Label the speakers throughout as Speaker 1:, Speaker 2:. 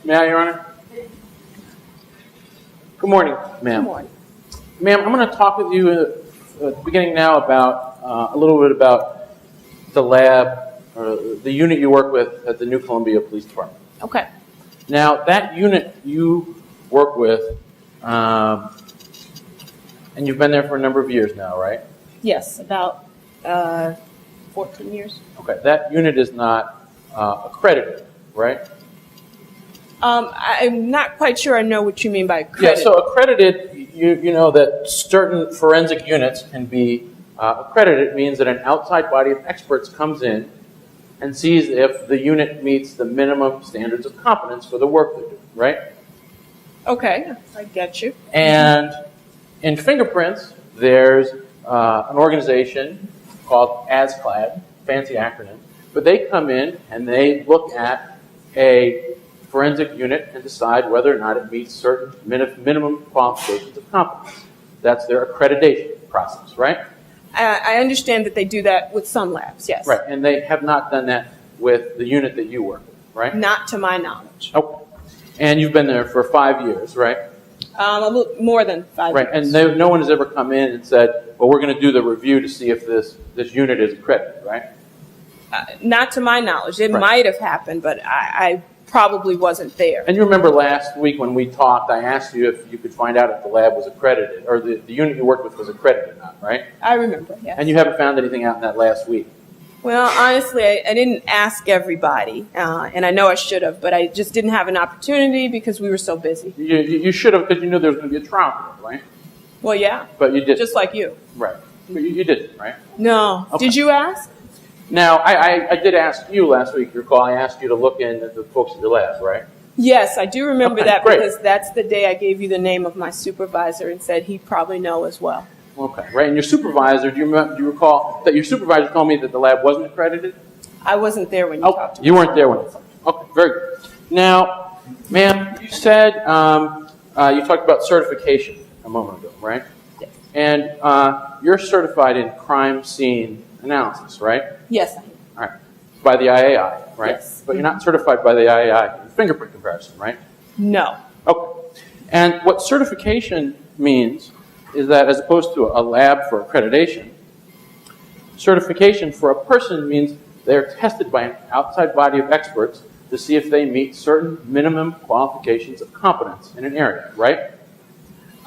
Speaker 1: May I, Your Honor? Good morning, ma'am.
Speaker 2: Good morning.
Speaker 1: Ma'am, I'm going to talk with you at the beginning now about a little bit about the lab, or the unit you work with at the New Columbia Police Department.
Speaker 2: Okay.
Speaker 1: Now, that unit you work with, and you've been there for a number of years now, right?
Speaker 2: Yes, about 14 years.
Speaker 1: Okay, that unit is not accredited, right?
Speaker 2: I'm not quite sure I know what you mean by accredited.
Speaker 1: Yeah, so accredited, you know that certain forensic units can be accredited. It means that an outside body of experts comes in and sees if the unit meets the minimum standards of competence for the work they're doing, right?
Speaker 2: Okay, I get you.
Speaker 1: And in fingerprints, there's an organization called ASCLAD, fancy acronym, but they come in and they look at a forensic unit and decide whether or not it meets certain minimum qualifications of competence. That's their accreditation process, right?
Speaker 2: I understand that they do that with some labs, yes.
Speaker 1: Right, and they have not done that with the unit that you work with, right?
Speaker 2: Not to my knowledge.
Speaker 1: Okay. And you've been there for 5 years, right?
Speaker 2: A little more than 5 years.
Speaker 1: Right, and no one has ever come in and said, well, we're going to do the review to see if this unit is accredited, right?
Speaker 2: Not to my knowledge. It might have happened, but I probably wasn't there.
Speaker 1: And you remember last week when we talked, I asked you if you could find out if the lab was accredited, or the unit you worked with was accredited or not, right?
Speaker 2: I remember, yes.
Speaker 1: And you haven't found anything out in that last week.
Speaker 2: Well, honestly, I didn't ask everybody, and I know I should have, but I just didn't have an opportunity because we were so busy.
Speaker 1: You should have, because you knew there was going to be a trial, right?
Speaker 2: Well, yeah.
Speaker 1: But you didn't.
Speaker 2: Just like you.
Speaker 1: Right. But you didn't, right?
Speaker 2: No.
Speaker 1: Okay.
Speaker 2: Did you ask?
Speaker 1: Now, I did ask you last week, you recall, I asked you to look in at the folks at your lab, right?
Speaker 2: Yes, I do remember that
Speaker 1: great.
Speaker 2: because that's the day I gave you the name of my supervisor and said he'd probably know as well.
Speaker 1: Okay, right. And your supervisor, do you recall that your supervisor told me that the lab wasn't accredited?
Speaker 2: I wasn't there when you talked to me.
Speaker 1: You weren't there when you talked. Okay, very good. Now, ma'am, you said you talked about certification a moment ago, right?
Speaker 2: Yes.
Speaker 1: And you're certified in crime scene analysis, right?
Speaker 2: Yes, I am.
Speaker 1: All right. By the IAI, right?
Speaker 2: Yes.
Speaker 1: But you're not certified by the IAI in fingerprint comparison, right?
Speaker 2: No.
Speaker 1: Okay. And what certification means is that as opposed to a lab for accreditation, certification for a person means they're tested by an outside body of experts to see if they meet certain minimum qualifications of competence in an area, right?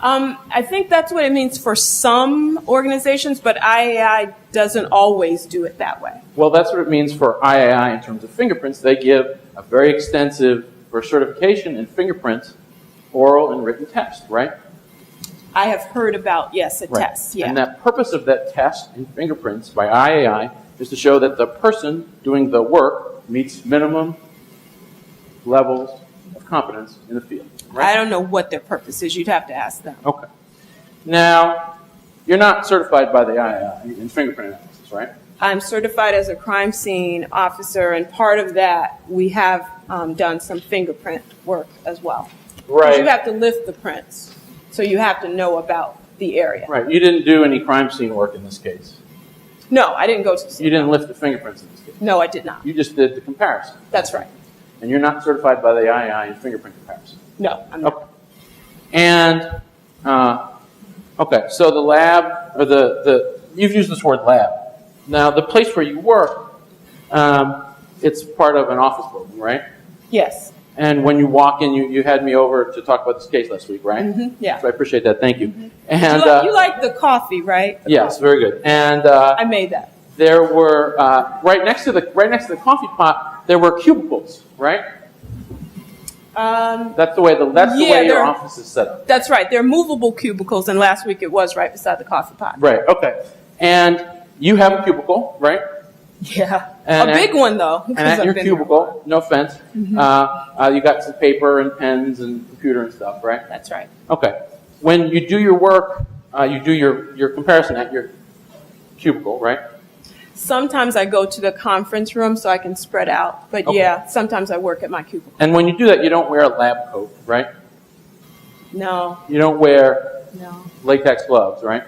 Speaker 2: I think that's what it means for some organizations, but IAI doesn't always do it that way.
Speaker 1: Well, that's what it means for IAI in terms of fingerprints. They give a very extensive, for certification in fingerprints, oral and written test, right?
Speaker 2: I have heard about, yes, a test, yeah.
Speaker 1: And the purpose of that test in fingerprints by IAI is to show that the person doing the work meets minimum levels of competence in the field. Right?
Speaker 2: I don't know what their purpose is. You'd have to ask them.
Speaker 1: Okay. Now, you're not certified by the IAI in fingerprint analysis, right?
Speaker 2: I'm certified as a crime scene officer, and part of that, we have done some fingerprint work as well.
Speaker 1: Right.
Speaker 2: You have to lift the prints, so you have to know about the area.
Speaker 1: Right. You didn't do any crime scene work in this case.
Speaker 2: No, I didn't go to the scene.
Speaker 1: You didn't lift the fingerprints in this case.
Speaker 2: No, I did not.
Speaker 1: You just did the comparison.
Speaker 2: That's right.
Speaker 1: And you're not certified by the IAI in fingerprint comparison.
Speaker 2: No, I'm not.
Speaker 1: Okay. And, okay, so the lab, or you've used this word lab. Now, the place where you work, it's part of an office building, right?
Speaker 2: Yes.
Speaker 1: And when you walk in, you had me over to talk about this case last week, right?
Speaker 2: Mm-hmm, yeah.
Speaker 1: So I appreciate that. Thank you.
Speaker 2: Mm-hmm.
Speaker 1: And
Speaker 2: You like the coffee, right?
Speaker 1: yes, very good. And
Speaker 2: I made that.
Speaker 1: there were right next to the coffee pot, there were cubicles, right? That's the way your office is set up.
Speaker 2: That's right. They're movable cubicles, and last week it was right beside the coffee pot.
Speaker 1: Right. Okay. And you have a cubicle, right?
Speaker 2: Yeah.
Speaker 1: And
Speaker 2: a big one, though.
Speaker 1: And at your cubicle, no offense, you got some paper and pens and computer and stuff, right?
Speaker 2: That's right.
Speaker 1: Okay. When you do your work, you do your comparison at your cubicle, right?
Speaker 2: Sometimes I go to the conference room so I can spread out. But yeah, sometimes I work at my cubicle.
Speaker 1: And when you do that, you don't wear a lab coat, right?
Speaker 2: No.
Speaker 1: You don't wear
Speaker 2: No.
Speaker 1: latex gloves, right?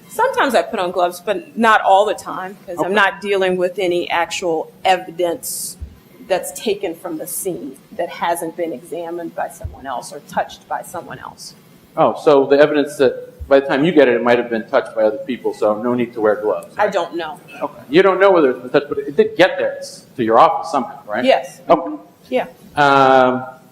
Speaker 2: Sometimes I put on gloves, but not all the time because I'm not dealing with any actual evidence that's taken from the scene that hasn't been examined by someone else or touched by someone else.
Speaker 1: Oh, so the evidence that by the time you get it, it might have been touched by other people, so no need to wear gloves. Right?
Speaker 2: I don't know.
Speaker 1: Okay. You don't know whether it's been touched, but it did get there to your office somehow, right?
Speaker 2: Yes.
Speaker 1: Okay.
Speaker 2: Yeah.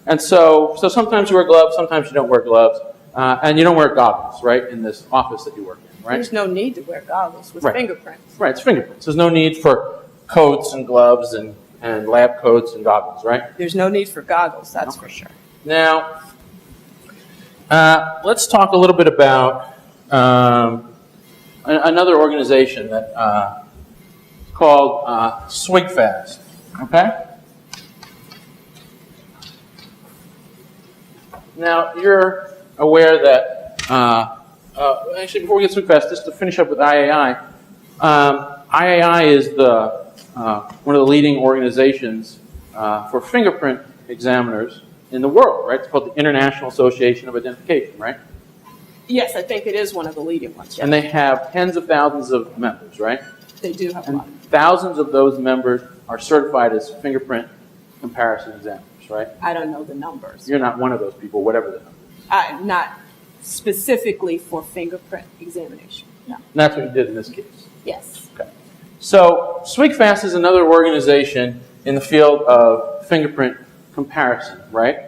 Speaker 1: And so sometimes you wear gloves, sometimes you don't wear gloves, and you don't wear goggles, right, in this office that you work in, right?
Speaker 2: There's no need to wear goggles with
Speaker 1: Right.
Speaker 2: fingerprints.
Speaker 1: Right, it's fingerprints. There's no need for coats and gloves and lab coats and goggles, right?
Speaker 2: There's no need for goggles, that's for sure.
Speaker 1: Now, let's talk a little bit about another organization that is called SWIGFAST, okay? Now, you're aware that, actually, before we get SWIGFAST, just to finish up with IAI, IAI is one of the leading organizations for fingerprint examiners in the world, right? It's called the International Association of Identification, right?
Speaker 2: Yes, I think it is one of the leading ones. Yes.
Speaker 1: And they have tens of thousands of members, right?
Speaker 2: They do have a
Speaker 1: And
Speaker 2: lot.
Speaker 1: thousands of those members are certified as fingerprint comparison examiners, right?
Speaker 2: I don't know the numbers.
Speaker 1: You're not one of those people, whatever the number is.
Speaker 2: Not specifically for fingerprint examination. No.
Speaker 1: And that's what you did in this case.
Speaker 2: Yes.
Speaker 1: Okay. So SWIGFAST is another organization in the field of fingerprint comparison, right?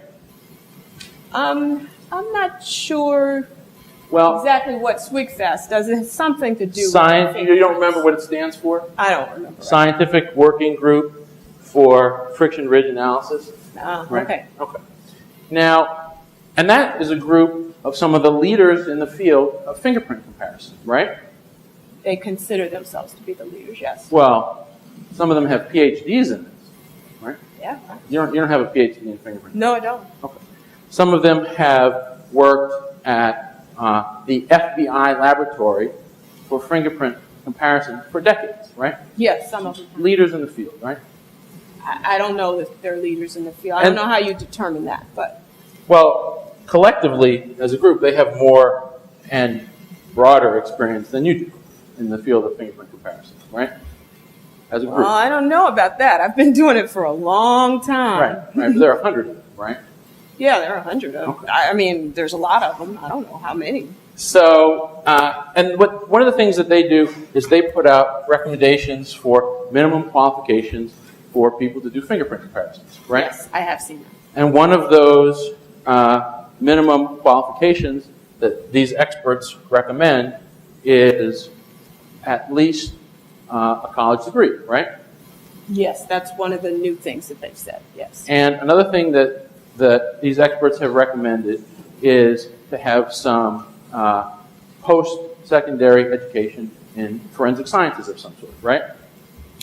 Speaker 2: I'm not sure
Speaker 1: Well,
Speaker 2: exactly what SWIGFAST does. It has something to do with
Speaker 1: science. You don't
Speaker 2: fingerprints.
Speaker 1: remember what it stands for?
Speaker 2: I don't remember.
Speaker 1: Scientific Working Group for Friction Ridge Analysis. Right?
Speaker 2: Okay.
Speaker 1: Okay. Now, and that is a group of some of the leaders in the field of fingerprint comparison, right?
Speaker 2: They consider themselves to be the leaders, yes.
Speaker 1: Well, some of them have PhDs in this, right?
Speaker 2: Yeah.
Speaker 1: You don't have a PhD in fingerprint.
Speaker 2: No, I don't.
Speaker 1: Okay. Some of them have worked at the FBI laboratory for fingerprint comparison for decades, right?
Speaker 2: Yes, some of them.
Speaker 1: Leaders in the field, right?
Speaker 2: I don't know if they're leaders in the field. I don't know how you determine that, but
Speaker 1: Well, collectively, as a group, they have more and broader experience than you do in the field of fingerprint comparison, right? As a group.
Speaker 2: well, I don't know about that. I've been doing it for a long time.
Speaker 1: Right. There are 100 of them, right?
Speaker 2: Yeah, there are 100 of them.
Speaker 1: Okay.
Speaker 2: I mean, there's a lot of them. I don't know how many.
Speaker 1: So, and one of the things that they do is they put out recommendations for minimum qualifications for people to do fingerprint comparisons, right?
Speaker 2: Yes, I have seen that.
Speaker 1: And one of those minimum qualifications that these experts recommend is at least a college degree, right?
Speaker 2: Yes, that's one of the new things that they've said. Yes.
Speaker 1: And another thing that these experts have recommended is to have some post-secondary education in forensic sciences of some sort, right?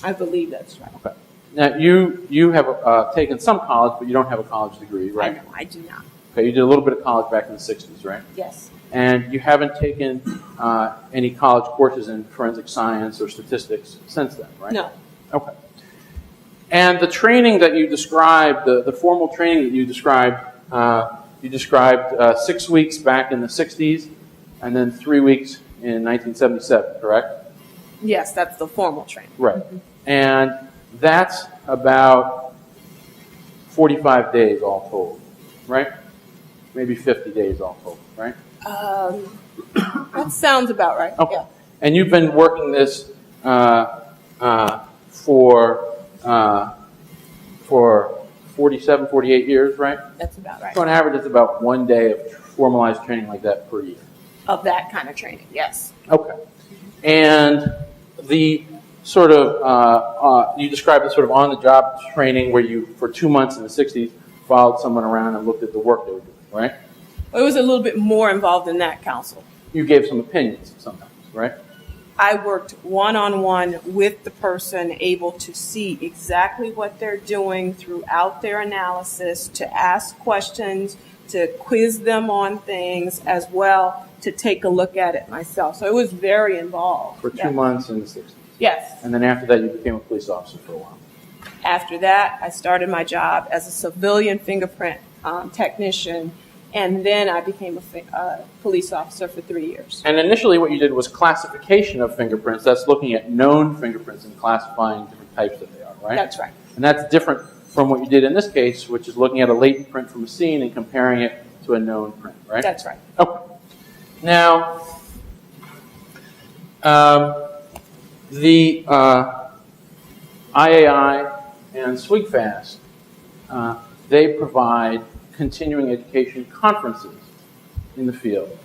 Speaker 2: I believe that's right.
Speaker 1: Okay. Now, you have taken some college, but you don't have a college degree, right?
Speaker 2: I know, I do not.
Speaker 1: Okay, you did a little bit of college back in the 60s, right?
Speaker 2: Yes.
Speaker 1: And you haven't taken any college courses in forensic science or statistics since then, right?
Speaker 2: No.
Speaker 1: Okay. And the training that you described, the formal training that you described 6 weeks back in the 60s and then 3 weeks in 1977, correct?
Speaker 2: Yes, that's the formal training.
Speaker 1: Right. And that's about 45 days all told, right? Maybe 50 days all told, right?
Speaker 2: That sounds about right.
Speaker 1: Okay.
Speaker 2: Yeah.
Speaker 1: And you've been working this for 47, 48 years, right?
Speaker 2: That's about right.
Speaker 1: So on average, it's about 1 day of formalized training like that per year.
Speaker 2: Of that kind of training, yes.
Speaker 1: Okay. And the sort of, you described the sort of on-the-job training where you, for 2 months in the 60s, followed someone around and looked at the work they were doing, right?
Speaker 2: It was a little bit more involved than that, counsel.
Speaker 1: You gave some opinions sometimes, right?
Speaker 2: I worked one-on-one with the person, able to see exactly what they're doing throughout their analysis, to ask questions, to quiz them on things, as well to take a look at it myself. So it was very involved.
Speaker 1: For 2 months in the 60s.
Speaker 2: Yes.
Speaker 1: And then after that, you became a police officer for a while.
Speaker 2: After that, I started my job as a civilian fingerprint technician, and then I became a police officer for 3 years.
Speaker 1: And initially what you did was classification of fingerprints. That's looking at known fingerprints and classifying different types that they are, right?
Speaker 2: That's right.
Speaker 1: And that's different from what you did in this case, which is looking at a latent print from a scene and comparing it to a known print, right?
Speaker 2: That's right.
Speaker 1: Okay. Now, the IAI and SWIGFAST, they provide continuing education conferences in the field.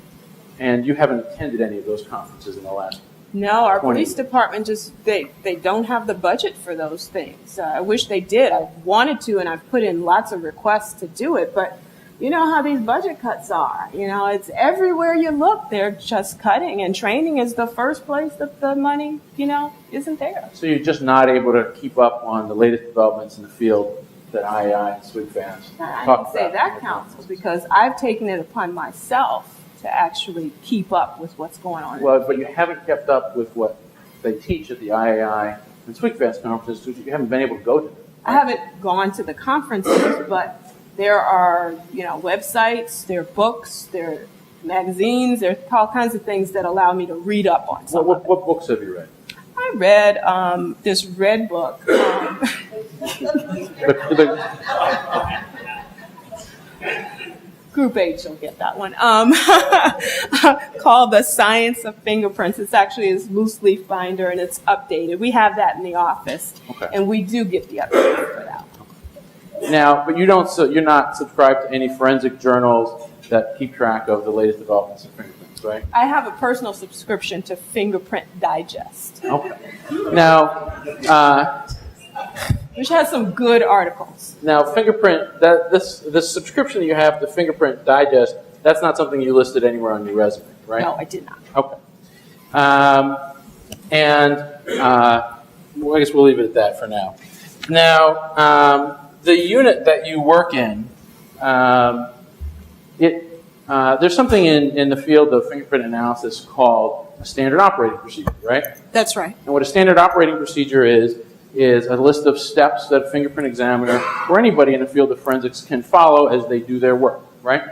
Speaker 1: And you haven't attended any of those conferences in the last
Speaker 2: No, our
Speaker 1: 20
Speaker 2: police department they don't have the budget for those things. I wish they did. I wanted to, and I've put in lots of requests to do it, but you know how these budget cuts are. You know, it's everywhere you look, they're just cutting, and training is the first place that the money, isn't there.
Speaker 1: So you're just not able to keep up on the latest developments in the field that IAI and SWIGFAST
Speaker 2: I
Speaker 1: talk
Speaker 2: didn't say
Speaker 1: about.
Speaker 2: that, Counsel, because I've taken it upon myself to actually keep up with what's going on.
Speaker 1: Well, but you haven't kept up with what they teach at the IAI and SWIGFAST conferences, so you haven't been able to go to them.
Speaker 2: I haven't gone to the conferences, but there are, websites, there are books, there are magazines, there are all kinds of things that allow me to read up on something.
Speaker 1: What books have you read?
Speaker 2: I read this red book. Group H will get that one. Called The Science of Fingerprints. It's actually a loose leaf binder, and it's updated. We have that in the office,
Speaker 1: Okay.
Speaker 2: and we do get the updates for that.
Speaker 1: Now, but you're not subscribed to any forensic journals that keep track of the latest developments in fingerprints, right?
Speaker 2: I have a personal subscription to Fingerprint Digest,
Speaker 1: Okay. Now,
Speaker 2: which has some good articles.
Speaker 1: Fingerprint, this subscription that you have to Fingerprint Digest, that's not something you listed anywhere on your resume, right?
Speaker 2: No, I did not.
Speaker 1: Okay. Well, I guess we'll leave it at that for now. Now, the unit that you work in, there's something in the field of fingerprint analysis called a standard operating procedure, right?
Speaker 2: That's right.
Speaker 1: And what a standard operating procedure is a list of steps that a fingerprint examiner or anybody in the field of forensics can follow as they do their work, right?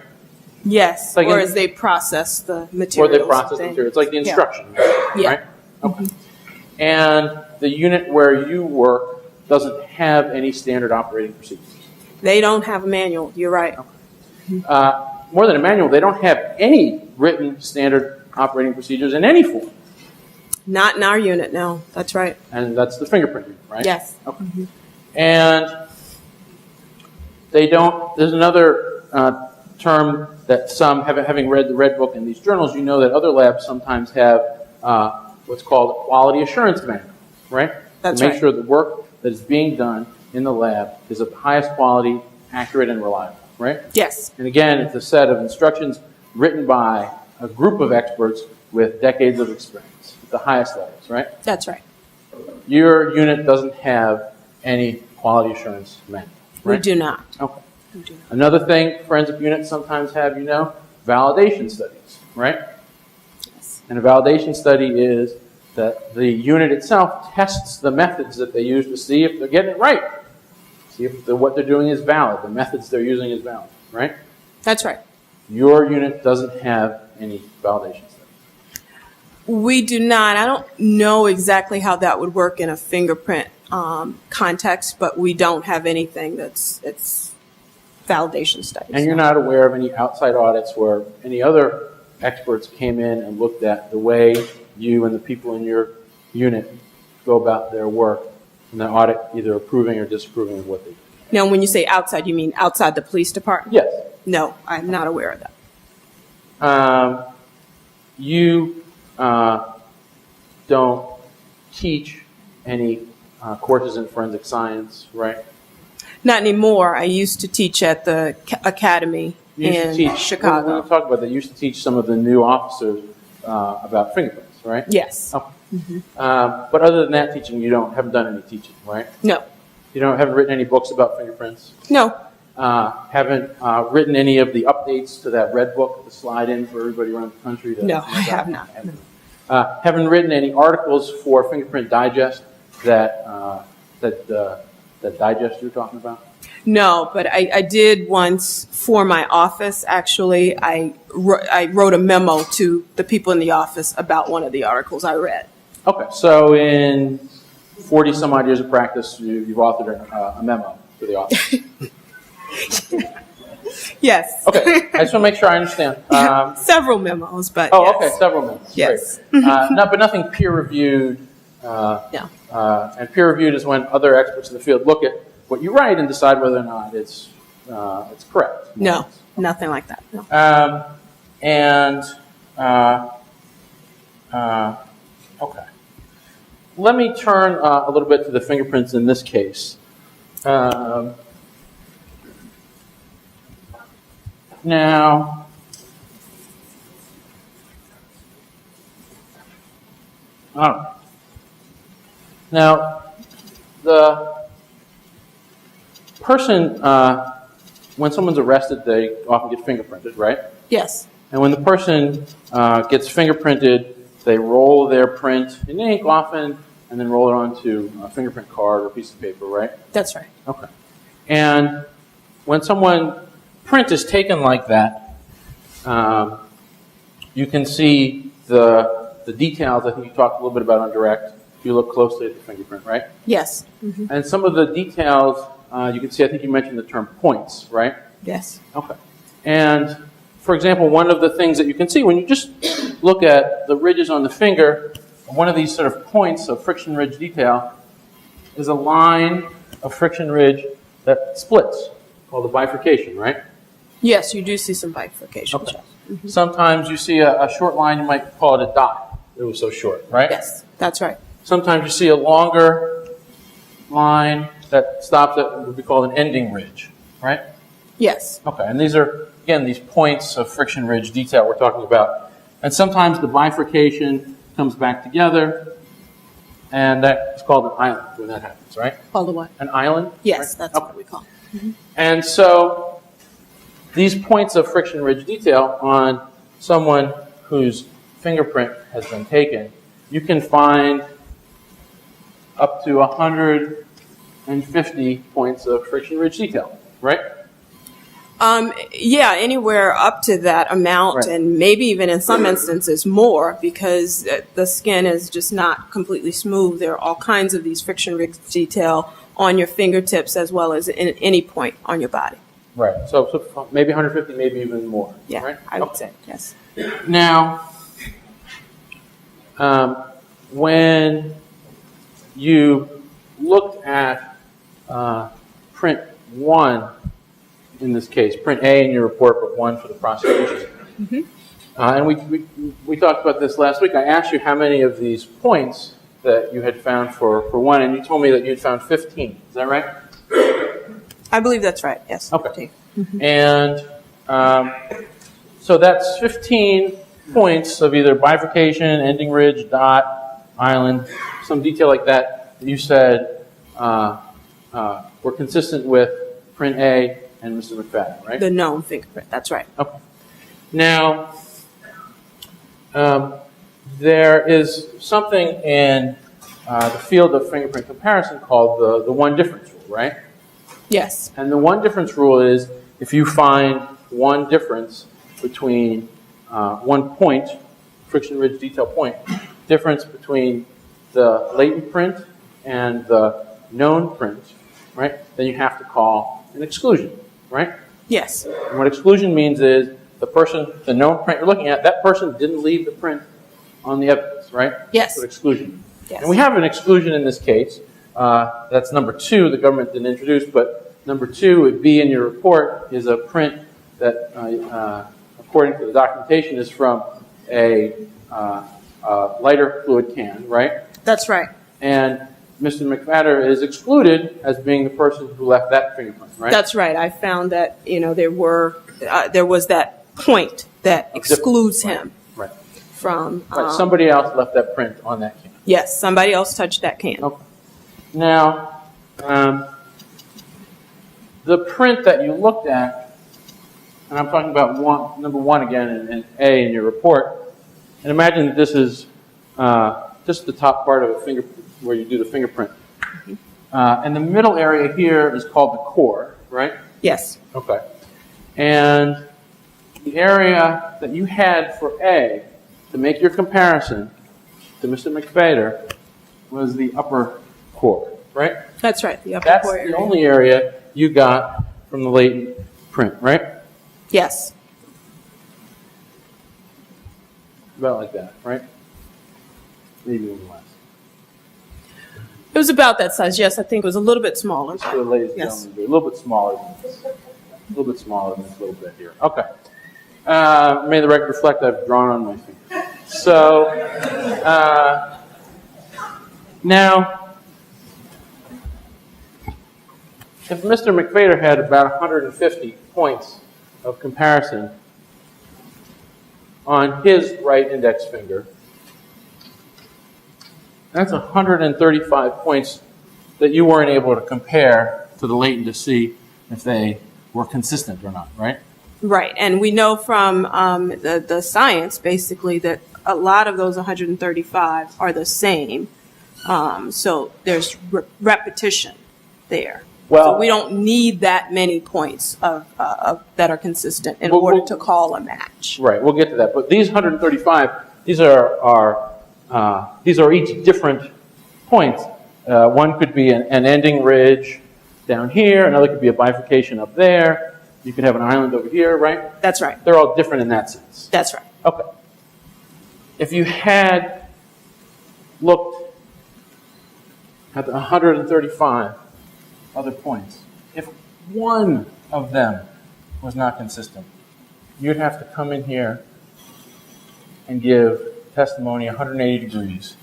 Speaker 2: Yes,
Speaker 1: Like
Speaker 2: or
Speaker 1: in-
Speaker 2: as they process the
Speaker 1: Or
Speaker 2: materials.
Speaker 1: they process the material. It's like the instruction,
Speaker 2: Yeah.
Speaker 1: right? Okay. And the unit where you work doesn't have any standard operating procedures.
Speaker 2: They don't have a manual. You're right.
Speaker 1: More than a manual, they don't have any written standard operating procedures in any form.
Speaker 2: Not in our unit, no. That's right.
Speaker 1: And that's the fingerprint unit, right?
Speaker 2: Yes.
Speaker 1: Okay. And they don't, there's another term that some, having read the Red Book in these journals, you know that other labs sometimes have what's called a quality assurance manual, right?
Speaker 2: That's
Speaker 1: to make
Speaker 2: right.
Speaker 1: sure the work that is being done in the lab is of the highest quality, accurate, and reliable, right?
Speaker 2: Yes.
Speaker 1: And again, it's a set of instructions written by a group of experts with decades of experience at the highest levels, right?
Speaker 2: That's right.
Speaker 1: Your unit doesn't have any quality assurance manual, right?
Speaker 2: We do not.
Speaker 1: Okay.
Speaker 2: We do not.
Speaker 1: Another thing forensic units sometimes have, validation studies, right?
Speaker 2: Yes.
Speaker 1: And a validation study is that the unit itself tests the methods that they use to see if they're getting it right. See if what they're doing is valid. The methods they're using is valid, right?
Speaker 2: That's right.
Speaker 1: Your unit doesn't have any validation studies.
Speaker 2: We do not. I don't know exactly how that would work in a fingerprint context, but we don't have anything it's validation studies.
Speaker 1: And you're not aware of any outside audits where any other experts came in and looked at the way you and the people in your unit go about their work, and the audit either approving or disapproving of what they do.
Speaker 2: Now, when you say outside, you mean outside the police department?
Speaker 1: Yes.
Speaker 2: No, I'm not aware of that.
Speaker 1: You don't teach any courses in forensic science, right?
Speaker 2: Not anymore. I used to teach at the academy
Speaker 1: You used to
Speaker 2: in
Speaker 1: teach,
Speaker 2: Chicago.
Speaker 1: We'll talk about that. You used to teach some of the new officers about fingerprints, right?
Speaker 2: Yes.
Speaker 1: Okay. But other than that teaching, you haven't done any teaching, right?
Speaker 2: No.
Speaker 1: You haven't written any books about fingerprints.
Speaker 2: No.
Speaker 1: Haven't written any of the updates to that red book to slide in for everybody around the country.
Speaker 2: No, I have not.
Speaker 1: Haven't written any articles for Fingerprint Digest that digest you're talking about.
Speaker 2: No, but I did once for my office, actually. I wrote a memo to the people in the office about one of the articles I read.
Speaker 1: Okay, so in 40 some odd years of practice, you've authored a memo. to the office?
Speaker 2: Yes.
Speaker 1: Okay, I just want to make sure I understand.
Speaker 2: Several memos, but
Speaker 1: Oh,
Speaker 2: yes.
Speaker 1: okay, several minutes.
Speaker 2: Yes.
Speaker 1: Great. But nothing peer-reviewed.
Speaker 2: No.
Speaker 1: And peer-reviewed is when other experts in the field look at what you write and decide whether or not it's correct.
Speaker 2: No, nothing like that. No.
Speaker 1: Okay. Let me turn a little bit to the fingerprints in this case. Now, all right. Now, the person, when someone's arrested, they often get fingerprinted, right?
Speaker 2: Yes.
Speaker 1: And when the person gets fingerprinted, they roll their print in ink often, and then roll it onto a fingerprint card or a piece of paper, right?
Speaker 2: That's right.
Speaker 1: Okay. And when someone print is taken like that, you can see the details. I think you talked a little bit about on direct. If you look closely at the fingerprint, right?
Speaker 2: Yes. Mm-hmm.
Speaker 1: And some of the details you can see. I think you mentioned the term points, right?
Speaker 2: Yes.
Speaker 1: Okay. And for example, one of the things that you can see when you just look at the ridges on the finger, one of these sort of points of friction ridge detail is a line of friction ridge that splits, called a bifurcation, right?
Speaker 2: Yes, you do see some bifurcations.
Speaker 1: Okay. Mm-hmm. Sometimes you see a short line, you might call it a dot. It was so short, right?
Speaker 2: Yes, that's right.
Speaker 1: Sometimes you see a longer line that stops at what would be called an ending ridge, right?
Speaker 2: Yes.
Speaker 1: Okay, and these are, again, these points of friction ridge detail we're talking about. And sometimes the bifurcation comes back together, and that's called an island when that happens, right?
Speaker 2: Called a what?
Speaker 1: An island?
Speaker 2: Yes,
Speaker 1: right?
Speaker 2: that's
Speaker 1: Okay.
Speaker 2: what we call it. Mm-hmm.
Speaker 1: And so these points of friction ridge detail on someone whose fingerprint has been taken, you can find up to 150 points of friction ridge detail, right?
Speaker 2: Yeah, anywhere up to that amount,
Speaker 1: Right.
Speaker 2: and maybe even in some instances more, because the skin is just not completely smooth. There are all kinds of these friction ridge detail on your fingertips as well as in any point on your body.
Speaker 1: Right. So maybe 150, maybe even more.
Speaker 2: Yeah,
Speaker 1: right?
Speaker 2: I would say, yes.
Speaker 1: Now, when you looked at print 1, in this case, print A in your report, but 1 for the prosecution.
Speaker 2: Mm-hmm.
Speaker 1: And we talked about this last week. I asked you how many of these points that you had found for 1, and you told me that you had found 15. Is that right?
Speaker 2: I believe that's right, yes.
Speaker 1: Okay.
Speaker 2: Mm-hmm.
Speaker 1: And so that's 15 points of either bifurcation, ending ridge, dot, island, some detail like that you said were consistent with print A and Mr. McFadden, right?
Speaker 2: The known fingerprint, that's right.
Speaker 1: Okay. Now, there is something in the field of fingerprint comparison called the one difference rule, right?
Speaker 2: Yes.
Speaker 1: And the one difference rule is if you find one difference between one point, friction ridge detail point, difference between the latent print and the known print, right, then you have to call an exclusion, right?
Speaker 2: Yes.
Speaker 1: And what exclusion means is the known print you're looking at, that person didn't leave the print on the evidence, right?
Speaker 2: Yes.
Speaker 1: That's what exclusion means.
Speaker 2: Yes.
Speaker 1: And we have an exclusion in this case. That's number 2, the government didn't introduce, but number 2 would be in your report is a print that, according to the documentation, is from a lighter fluid can, right?
Speaker 2: That's right.
Speaker 1: And Mr. McFadden is excluded as being the person who left that fingerprint, right?
Speaker 2: That's right. I found that, there was that point that excludes him
Speaker 1: Right.
Speaker 2: from.
Speaker 1: Right. Somebody else left that print on that can.
Speaker 2: Yes, somebody else touched that can.
Speaker 1: Okay. Now, the print that you looked at, and I'm talking about number 1 again, and A in your report, and imagine that this is just the top part of a finger where you do the fingerprint. And the middle area here is called the core, right?
Speaker 2: Yes.
Speaker 1: Okay. And the area that you had for A to make your comparison to Mr. McFadden was the upper core, right?
Speaker 2: That's right. The upper
Speaker 1: That's
Speaker 2: core
Speaker 1: the
Speaker 2: area.
Speaker 1: only area you got from the latent print, right?
Speaker 2: Yes.
Speaker 1: About like that, right? Maybe even less.
Speaker 2: It was about that size. Yes, I think it was a little bit smaller.
Speaker 1: Just for the ladies and
Speaker 2: Yes.
Speaker 1: gentlemen, a little bit smaller than this. A little bit smaller than this little bit here. Okay. May the record reflect I've drawn on my finger. So, now, if Mr. McFader had about 150 points of comparison on his right index finger, that's 135 points that you weren't able to compare to the latent to see if they were consistent or not, right?
Speaker 2: Right, and we know from the science, basically, that a lot of those 135 are the same. So there's repetition there.
Speaker 1: Well,
Speaker 2: so we don't need that many points of that are consistent in order to call a match.
Speaker 1: Right, we'll get to that. But these 135, these are each different points. One could be an ending ridge down here. Another could be a bifurcation up there. You could have an island over here, right?
Speaker 2: That's right.
Speaker 1: They're all different in that sense.
Speaker 2: That's right.
Speaker 1: Okay. If you had looked at the 135 other points, if one of them was not consistent, you'd have to come in here and give testimony 180 degrees.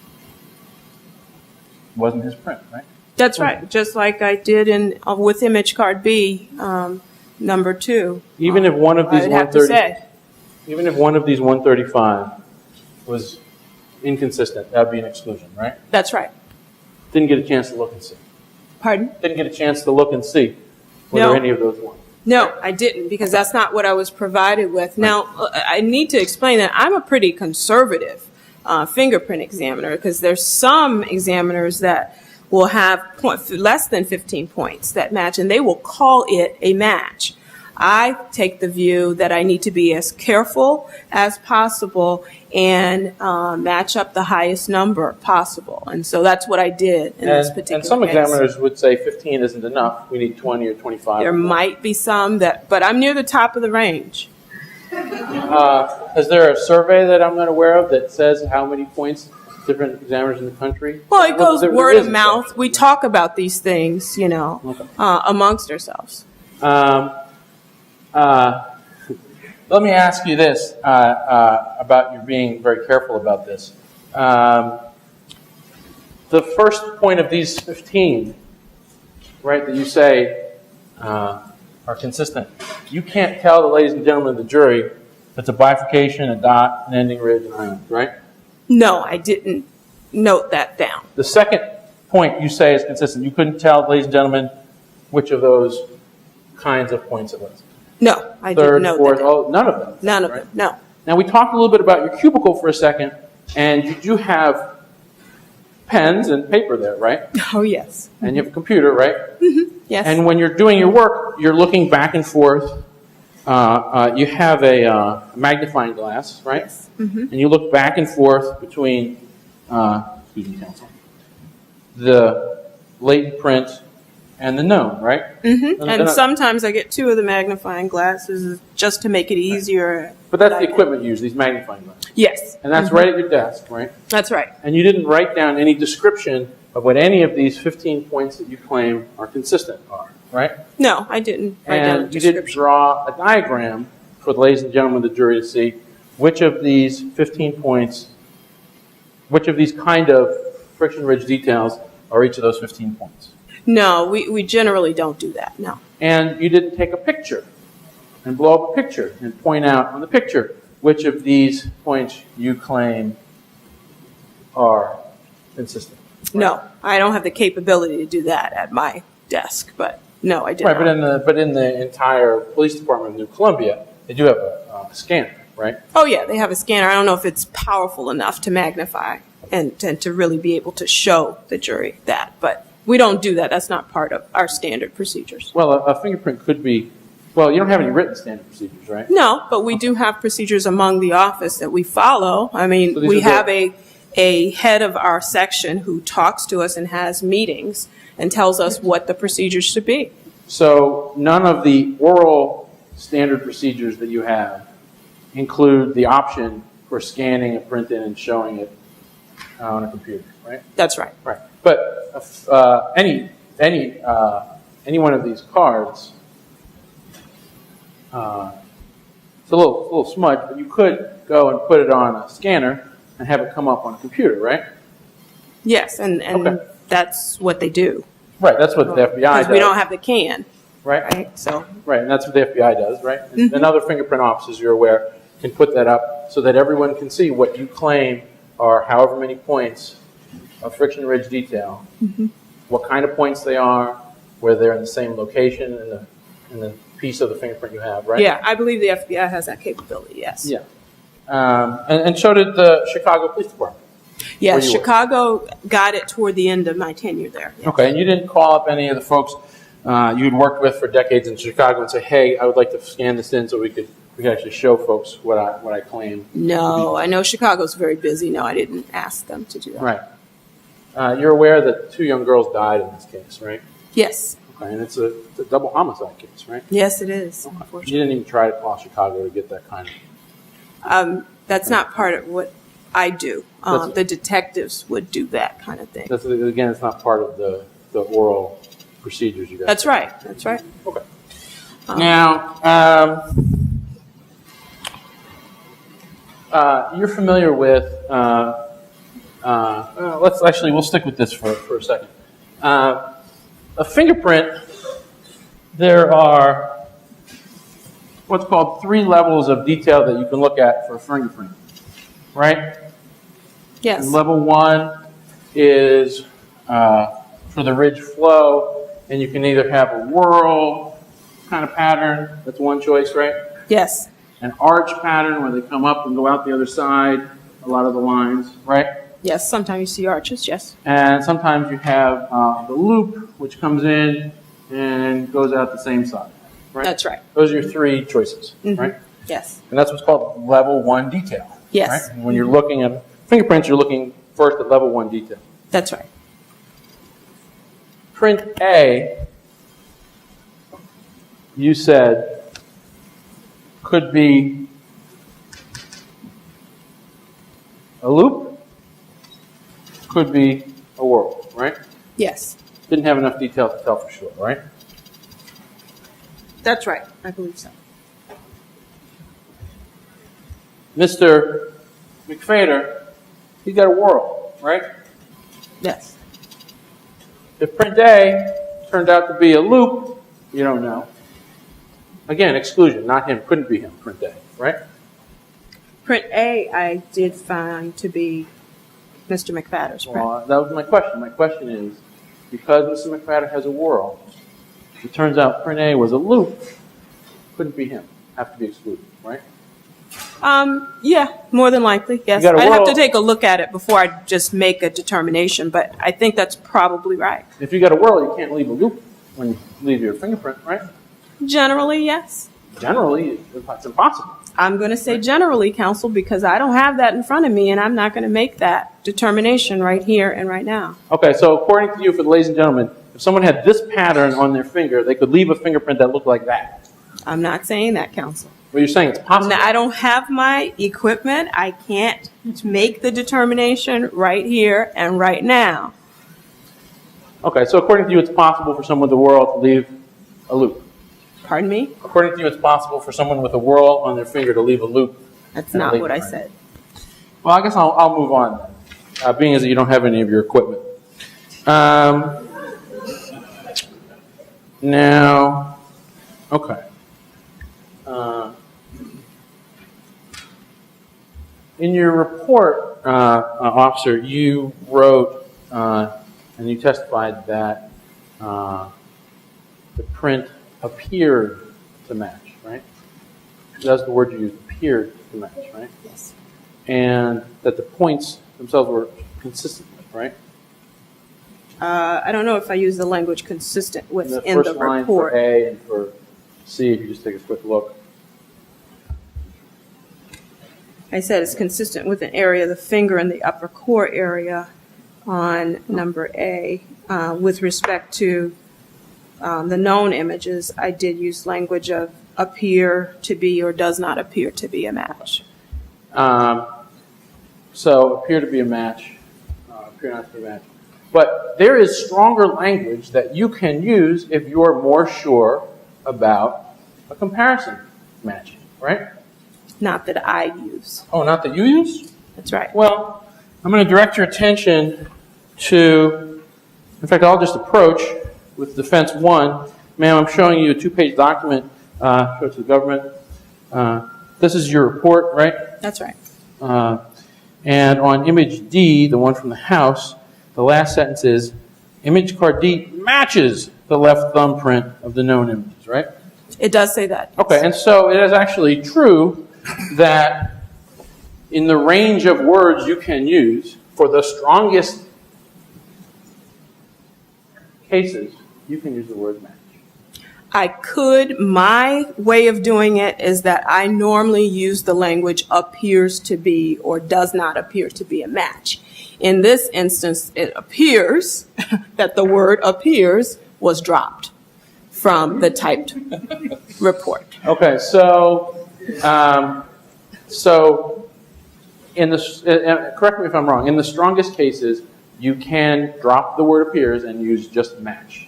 Speaker 1: It wasn't his print, right?
Speaker 2: That's right. Just like I did with image card B, number 2.
Speaker 1: Even if one of these
Speaker 2: I'd have to
Speaker 1: 130,
Speaker 2: say.
Speaker 1: even if one of these 135 was inconsistent, that would be an exclusion, right?
Speaker 2: That's right.
Speaker 1: Didn't get a chance to look and see.
Speaker 2: Pardon?
Speaker 1: Didn't get a chance to look and see whether
Speaker 2: No.
Speaker 1: any of those ones.
Speaker 2: No, I didn't, because that's not what I was provided with. Now, I need to explain that I'm a pretty conservative fingerprint examiner, because there's some examiners that will have less than 15 points that match, and they will call it a match. I take the view that I need to be as careful as possible and match up the highest number possible. And so that's what I did in this particular case.
Speaker 1: And some examiners would say 15 isn't enough. We need 20 or 25.
Speaker 2: There might be some but I'm near the top of the range.
Speaker 1: Is there a survey that I'm not aware of that says how many points different examiners in the country?
Speaker 2: Well, it goes
Speaker 1: there
Speaker 2: word
Speaker 1: is
Speaker 2: of
Speaker 1: a
Speaker 2: mouth.
Speaker 1: survey.
Speaker 2: We talk about these things,
Speaker 1: Okay.
Speaker 2: amongst ourselves.
Speaker 1: Let me ask you this about you being very careful about this. The first point of these 15, right, that you say are consistent, you can't tell the ladies and gentlemen of the jury it's a bifurcation, a dot, an ending ridge, an island, right?
Speaker 2: No, I didn't note that down.
Speaker 1: The second point you say is consistent. You couldn't tell, ladies and gentlemen, which of those kinds of points it was.
Speaker 2: No, I
Speaker 1: Third,
Speaker 2: didn't note
Speaker 1: fourth,
Speaker 2: that.
Speaker 1: oh, none of them.
Speaker 2: None of
Speaker 1: right?
Speaker 2: them, no.
Speaker 1: Now, we talked a little bit about your cubicle for a second, and you do have pens and paper there, right?
Speaker 2: Oh, yes.
Speaker 1: And you have a computer, right?
Speaker 2: Yes.
Speaker 1: And when you're doing your work, you're looking back and forth. You have a magnifying glass, right?
Speaker 2: Yes.
Speaker 1: And you look back and forth between, excuse me, counsel, the latent print and the known, right?
Speaker 2: And sometimes I get 2 of the magnifying glasses just to make it easier.
Speaker 1: But that's the equipment used, these magnifying glasses.
Speaker 2: Yes.
Speaker 1: And that's right at your desk, right?
Speaker 2: That's right.
Speaker 1: And you didn't write down any description of what any of these 15 points that you claim are consistent are, right?
Speaker 2: No, I didn't write down a
Speaker 1: And you didn't
Speaker 2: description.
Speaker 1: draw a diagram for the ladies and gentlemen of the jury to see which of these 15 points, which of these kind of friction ridge details are each of those 15 points.
Speaker 2: No, we generally don't do that, no.
Speaker 1: And you didn't take a picture and blow up a picture and point out on the picture which of these points you claim are consistent.
Speaker 2: No, I don't have the capability to do that at my desk, but no, I did
Speaker 1: Right,
Speaker 2: not.
Speaker 1: but in the entire police department of New Columbia, they do have a scanner, right?
Speaker 2: Oh, yeah, they have a scanner. I don't know if it's powerful enough to magnify and to really be able to show the jury that, but we don't do that. That's not part of our standard procedures.
Speaker 1: Well, a fingerprint could be, well, you don't have any written standard procedures, right?
Speaker 2: No, but we do have procedures among the office that we follow. I mean,
Speaker 1: So these
Speaker 2: we
Speaker 1: are the-
Speaker 2: have a head of our section who talks to us and has meetings and tells us what the procedures should be.
Speaker 1: So none of the oral standard procedures that you have include the option for scanning a print in and showing it on a computer, right?
Speaker 2: That's right.
Speaker 1: Right. But any one of these cards, it's a little smudge, but you could go and put it on a scanner and have it come up on a computer, right?
Speaker 2: Yes, and
Speaker 1: Okay.
Speaker 2: that's what they do.
Speaker 1: Right. That's what the FBI
Speaker 2: Because
Speaker 1: does.
Speaker 2: we don't have the can,
Speaker 1: Right.
Speaker 2: right? So,
Speaker 1: Right, and that's what the FBI does, right? And other fingerprint offices, you're aware, can put that up so that everyone can see what you claim are however many points of friction ridge detail, what kind of points they are, whether they're in the same location in the piece of the fingerprint you have, right?
Speaker 2: yeah, I believe the FBI has that capability, yes.
Speaker 1: Yeah. And so did the Chicago Police Department.
Speaker 2: Yes,
Speaker 1: Where you were.
Speaker 2: Chicago got it toward the end of my tenure there. Yes.
Speaker 1: Okay, and you didn't call up any of the folks you'd worked with for decades in Chicago and say, "Hey, I would like to scan this in so we could actually show folks what I claim."
Speaker 2: No, I know Chicago's very busy. No, I didn't ask them to do that.
Speaker 1: Right. You're aware that 2 young girls died in this case, right?
Speaker 2: Yes.
Speaker 1: Okay, and it's a double homicide case, right?
Speaker 2: Yes, it is,
Speaker 1: You
Speaker 2: unfortunately.
Speaker 1: didn't even try to call Chicago to get that kind of.
Speaker 2: That's not part of what I do.
Speaker 1: That's-
Speaker 2: The detectives would do that kind of thing.
Speaker 1: That's again, it's not part of the oral procedures you guys.
Speaker 2: That's right. That's right.
Speaker 1: Okay. Now, you're familiar with. We'll stick with this for a second. A fingerprint. There are what's called 3 levels of detail that you can look at for a fingerprint, right?
Speaker 2: Yes.
Speaker 1: And level 1 is for the ridge flow, and you can either have a whorl kind of pattern, that's one choice, right?
Speaker 2: Yes.
Speaker 1: An arch pattern where they come up and go out the other side, a lot of the lines, right?
Speaker 2: Yes. Sometimes you see arches. Yes.
Speaker 1: And sometimes you have the loop, which comes in and goes out the same side, right?
Speaker 2: That's right.
Speaker 1: Those are your 3 choices, right?
Speaker 2: Yes.
Speaker 1: And that's what's called level 1 detail.
Speaker 2: Yes.
Speaker 1: Right? And when you're looking at fingerprints, you're looking first at level 1 detail.
Speaker 2: That's right.
Speaker 1: Print A, you said, could be a loop, could be a whorl, right?
Speaker 2: Yes.
Speaker 1: Didn't have enough detail to tell for sure, right?
Speaker 2: That's right. I believe so.
Speaker 1: Mr. McFader, he got a whorl, right?
Speaker 2: Yes.
Speaker 1: If print A turned out to be a loop, you don't know. Again, exclusion, not him, couldn't be him, print A, right?
Speaker 2: Print A, I did find to be Mr. McFadder's print.
Speaker 1: Well, that was my question. My question is, because Mr. McFadder has a whorl, it turns out print A was a loop, couldn't be him, have to be excluded, right?
Speaker 2: Yeah, more than likely, yes.
Speaker 1: You got a
Speaker 2: I'd have
Speaker 1: whorl.
Speaker 2: to take a look at it before I just make a determination, but I think that's probably right.
Speaker 1: If you got a whorl, you can't leave a loop when you leave your fingerprint, right?
Speaker 2: Generally, yes.
Speaker 1: Generally, it's impossible.
Speaker 2: I'm going to say generally, counsel, because I don't have that in front of me, and I'm not going to make that determination right here and right now.
Speaker 1: Okay, so according to you, for the ladies and gentlemen, if someone had this pattern on their finger, they could leave a fingerprint that looked like that.
Speaker 2: I'm not saying that, counsel.
Speaker 1: Well, you're saying it's possible.
Speaker 2: I don't have my equipment. I can't make the determination right here and right now.
Speaker 1: Okay, so according to you, it's possible for someone with a whorl to leave a loop.
Speaker 2: Pardon me?
Speaker 1: According to you, it's possible for someone with a whorl on their finger to leave a loop.
Speaker 2: That's
Speaker 1: and
Speaker 2: not
Speaker 1: leave
Speaker 2: what
Speaker 1: it,
Speaker 2: I
Speaker 1: right?
Speaker 2: said.
Speaker 1: Well, I guess I'll move on then, being as you don't have any of your equipment. Now, okay. In your report, officer, you wrote and you testified that the print appeared to match, right? That's the word you used, appeared to match, right?
Speaker 2: Yes.
Speaker 1: And that the points themselves were consistent with, right?
Speaker 2: I don't know if I use the language consistent with
Speaker 1: The
Speaker 2: in the
Speaker 1: first line
Speaker 2: report.
Speaker 1: for A and for C, if you just take a quick look.
Speaker 2: I said it's consistent with an area of the finger in the upper core area on number A with respect to the known images, I did use language of appear to be or does not appear to be a match.
Speaker 1: So appear to be a match, appear not to be a match. But there is stronger language that you can use if you're more sure about a comparison match, right?
Speaker 2: Not that I use.
Speaker 1: Oh, not that you use?
Speaker 2: That's right.
Speaker 1: Well, I'm going to direct your attention to, in fact, I'll just approach with defense 1. Ma'am, I'm showing you a 2-page document, show it to the government. This is your report, right?
Speaker 2: That's right.
Speaker 1: And on image D, the one from the house, the last sentence is, image card D matches the left thumbprint of the known images, right?
Speaker 2: It does say that.
Speaker 1: Okay, and so it is actually true that in the range of words you can use for the strongest cases, you can use the word match.
Speaker 2: I could. My way of doing it is that I normally use the language appears to be or does not appear to be a match. In this instance, it appears that the word appears was dropped from the typed report.
Speaker 1: Okay, so in the correct me if I'm wrong. In the strongest cases, you can drop the word appears and use just match.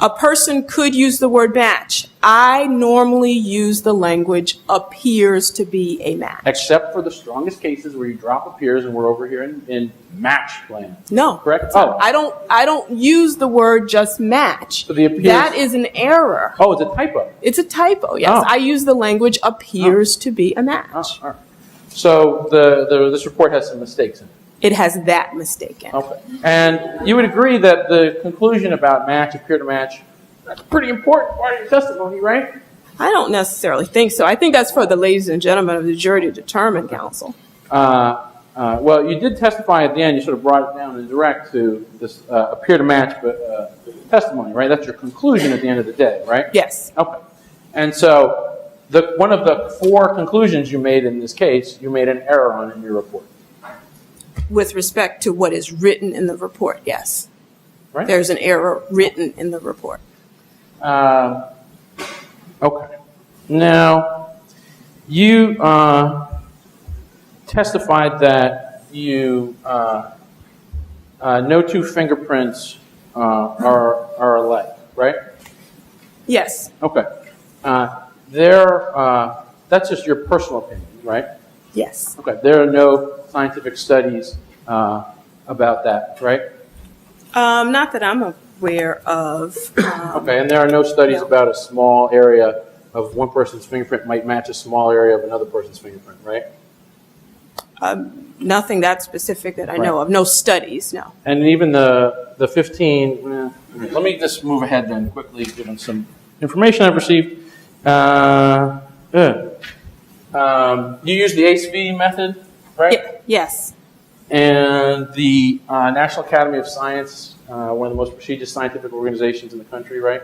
Speaker 2: A person could use the word match. I normally use the language appears to be a match.
Speaker 1: Except for the strongest cases where you drop appears, and we're over here in match land.
Speaker 2: No.
Speaker 1: Correct?
Speaker 2: Oh. I don't use the word just match.
Speaker 1: So the appears,
Speaker 2: that is an error.
Speaker 1: Oh, it's a typo.
Speaker 2: It's a typo, yes.
Speaker 1: Oh.
Speaker 2: I use the language appears to be a match.
Speaker 1: Oh, all right. So this report has some mistakes in it.
Speaker 2: It has that mistake in it.
Speaker 1: Okay. And you would agree that the conclusion about match, appear to match, that's a pretty important part of your testimony, right?
Speaker 2: I don't necessarily think so. I think that's for the ladies and gentlemen of the jury to determine, counsel.
Speaker 1: Well, you did testify at the end. You sort of brought it down in direct to this appear to match testimony, right? That's your conclusion at the end of the day, right?
Speaker 2: Yes.
Speaker 1: Okay. And so one of the 4 conclusions you made in this case, you made an error on in your report.
Speaker 2: With respect to what is written in the report, yes.
Speaker 1: Right?
Speaker 2: There's an error written in the report.
Speaker 1: Okay. Now, you testified that you no 2 fingerprints are alike, right?
Speaker 2: Yes.
Speaker 1: Okay. That's just your personal opinion, right?
Speaker 2: Yes.
Speaker 1: Okay. There are no scientific studies about that, right?
Speaker 2: Not that I'm aware of.
Speaker 1: Okay, and there are no studies about a small area of one person's fingerprint might match a small area of another person's fingerprint, right?
Speaker 2: Nothing that specific that I know of. No studies, no.
Speaker 1: And even the 15, let me just move ahead then quickly, given some information I've received. You use the ACE-V method, right?
Speaker 2: Yes.
Speaker 1: And the National Academy of Science, one of the most prestigious scientific organizations in the country, right?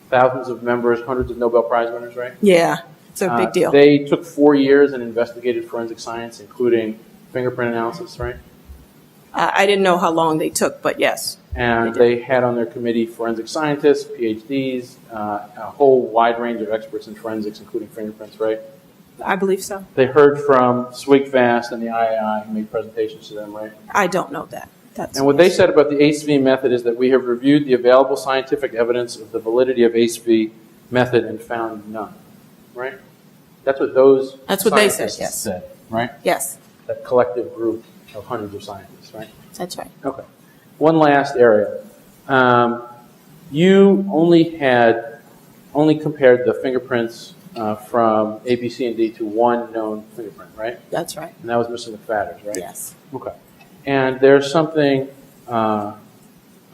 Speaker 1: Thousands of members, hundreds of Nobel Prize winners, right?
Speaker 2: Yeah, it's a big deal.
Speaker 1: They took 4 years and investigated forensic science, including fingerprint analysis, right?
Speaker 2: I didn't know how long they took, but yes.
Speaker 1: And they had on their committee forensic scientists, PhDs, a whole wide range of experts in forensics, including fingerprints, right?
Speaker 2: I believe so.
Speaker 1: They heard from SWIGFAST and the III, who made presentations to them, right?
Speaker 2: I don't know that.
Speaker 1: And what they said about the ACE-V method is that we have reviewed the available scientific evidence of the validity of ACE-V method and found none, right? That's what those
Speaker 2: they said, yes.
Speaker 1: said, right?
Speaker 2: Yes.
Speaker 1: That collective group of hundreds of scientists, right?
Speaker 2: That's right.
Speaker 1: Okay. One last area. You only compared the fingerprints from A, B, C, and D to one known fingerprint, right?
Speaker 2: That's right.
Speaker 1: And that was Mr. McFadder's, right?
Speaker 2: Yes.
Speaker 1: Okay. And there's something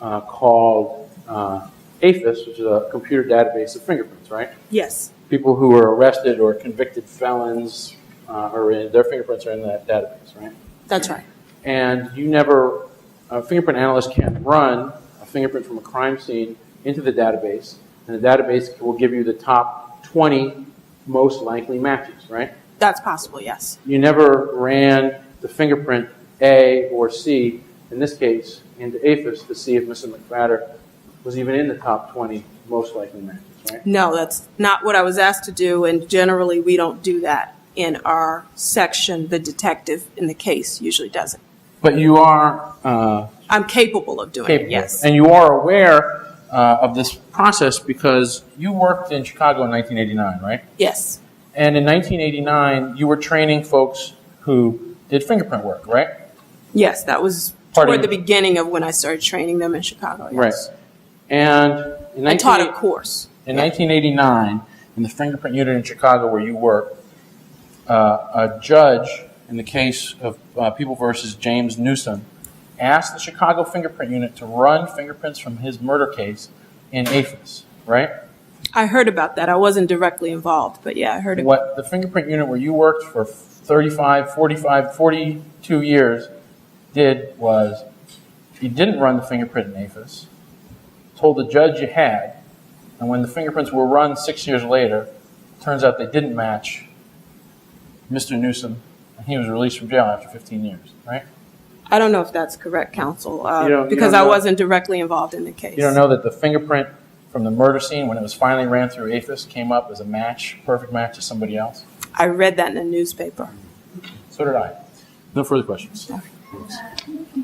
Speaker 1: called APHIS, which is a computer database of fingerprints, right?
Speaker 2: Yes.
Speaker 1: People who are arrested or convicted felons their fingerprints are in that database, right?
Speaker 2: That's right.
Speaker 1: And a fingerprint analyst can run a fingerprint from a crime scene into the database, and the database will give you the top 20 most likely matches, right?
Speaker 2: That's possible, yes.
Speaker 1: You never ran the fingerprint A or C, in this case, into APHIS to see if Mr. McFadder was even in the top 20 most likely matches, right?
Speaker 2: No, that's not what I was asked to do, and generally we don't do that in our section. The detective in the case usually does it.
Speaker 1: But you are
Speaker 2: I'm capable of doing
Speaker 1: capable,
Speaker 2: it, yes.
Speaker 1: and you are aware of this process because you worked in Chicago in 1989, right?
Speaker 2: Yes,
Speaker 1: And in 1989, you were training folks who did fingerprint work, right?
Speaker 2: yes, that was
Speaker 1: Part of
Speaker 2: toward the
Speaker 1: your-
Speaker 2: beginning of when I started training them in Chicago, yes.
Speaker 1: Right. And in
Speaker 2: I taught a course.
Speaker 1: In 1989, in the fingerprint unit in Chicago where you worked, a judge in the case of People versus James Newsom asked the Chicago fingerprint unit to run fingerprints from his murder case in APHIS, right?
Speaker 2: I heard about that. I wasn't directly involved, but yeah, I heard about
Speaker 1: What the fingerprint unit where you worked for 35, 45, 42 years did was you didn't run the fingerprint in APHIS, told the judge you had, and when the fingerprints were run 6 years later, turns out they didn't match Mr. Newsom, and he was released from jail after 15 years, right?
Speaker 2: I don't know if that's correct, counsel,
Speaker 1: You
Speaker 2: because
Speaker 1: don't
Speaker 2: I
Speaker 1: know?
Speaker 2: wasn't directly involved in the case.
Speaker 1: You don't know that the fingerprint from the murder scene, when it was finally ran through APHIS, came up as a match, perfect match to somebody else?
Speaker 2: I read that in the newspaper.
Speaker 1: So did I. No further questions.
Speaker 2: Okay.